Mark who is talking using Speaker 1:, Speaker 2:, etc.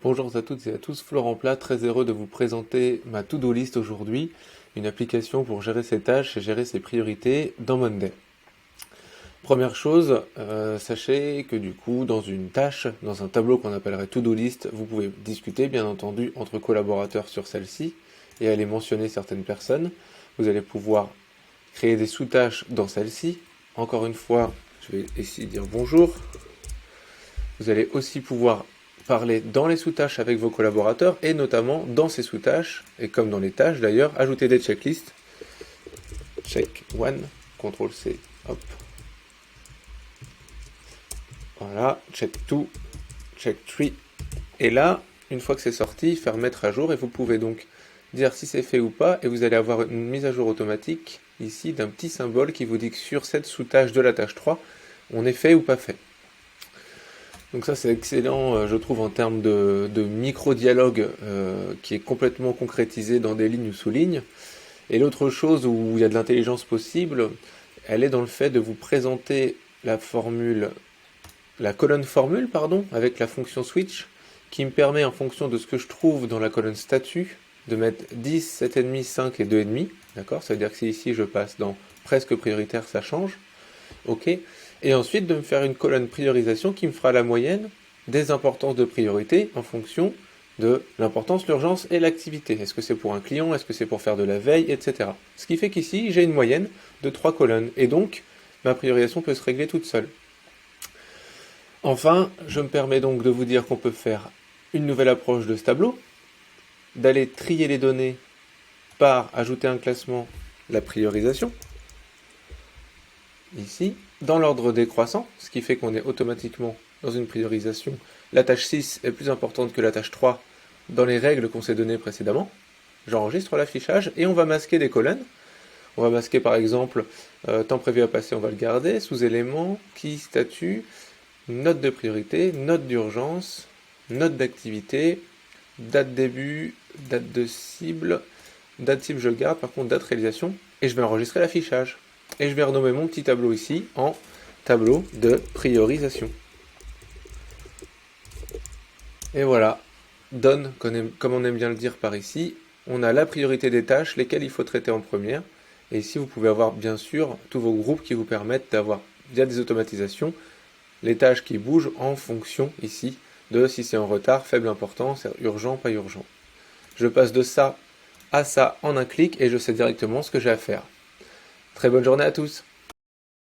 Speaker 1: Bonjour à toutes et à tous, Florent Plat, très heureux de vous présenter ma to-do list aujourd'hui, une application pour gérer ses tâches et gérer ses priorités dans Monday. Première chose, sachez que du coup, dans une tâche, dans un tableau qu'on appellerait to-do list, vous pouvez discuter bien entendu entre collaborateurs sur celle-ci et aller mentionner certaines personnes. Vous allez pouvoir créer des sous-tâches dans celle-ci. Encore une fois, je vais ici dire bonjour. Vous allez aussi pouvoir parler dans les sous-tâches avec vos collaborateurs et notamment dans ces sous-tâches, et comme dans les tâches d'ailleurs, ajouter des checklists. Check 1, CTRL C, hop. Voilà, check 2, check 3. Et là, une fois que c'est sorti, faire mettre à jour et vous pouvez donc dire si c'est fait ou pas et vous allez avoir une mise à jour automatique ici d'un petit symbole qui vous dit que sur cette sous-tâche de la tâche 3, on est fait ou pas fait. Donc ça c'est excellent, je trouve, en termes de micro-dialogue qui est complètement concrétisé dans des lignes ou sous-lignes. Et l'autre chose où il y a de l'intelligence possible, elle est dans le fait de vous présenter la colonne formule, avec la fonction switch, qui me permet, en fonction de ce que je trouve dans la colonne statut, de mettre 10, 7,5, 5 et 2,5. D'accord? Ça veut dire que si ici je passe dans presque prioritaire, ça change. OK. Et ensuite de me faire une colonne priorisation qui me fera la moyenne des importances de priorité en fonction de l'importance, l'urgence et l'activité. Est-ce que c'est pour un client, est-ce que c'est pour faire de la veille, etc. Ce qui fait qu'ici, j'ai une moyenne de 3 colonnes. Et donc, ma priorisation peut se régler toute seule. Enfin, je me permets donc de vous dire qu'on peut faire une nouvelle approche de ce tableau, d'aller trier les données par ajouter un classement, la priorisation, ici, dans l'ordre décroissant, ce qui fait qu'on est automatiquement dans une priorisation. La tâche 6 est plus importante que la tâche 3 dans les règles qu'on s'est données précédemment. J'enregistre l'affichage et on va masquer des colonnes. On va masquer par exemple temps prévu à passer, on va le garder, sous-éléments, qui, statut, note de priorité, note d'urgence, note d'activité, date début, date de cible, date cible je le garde, par contre date réalisation, et je vais enregistrer l'affichage. Et je vais renommer mon petit tableau ici en tableau de priorisation. Et voilà, donne, comme on aime bien le dire par ici, on a la priorité des tâches, lesquelles il faut traiter en première. Et ici, vous pouvez avoir bien sûr tous vos groupes qui vous permettent d'avoir, via des automatisations, les tâches qui bougent en fonction ici de si c'est en retard, faible importance, urgent, pas urgent. Je passe de ça à ça en un clic et je sais directement ce que j'ai à faire. Très bonne journée à tous!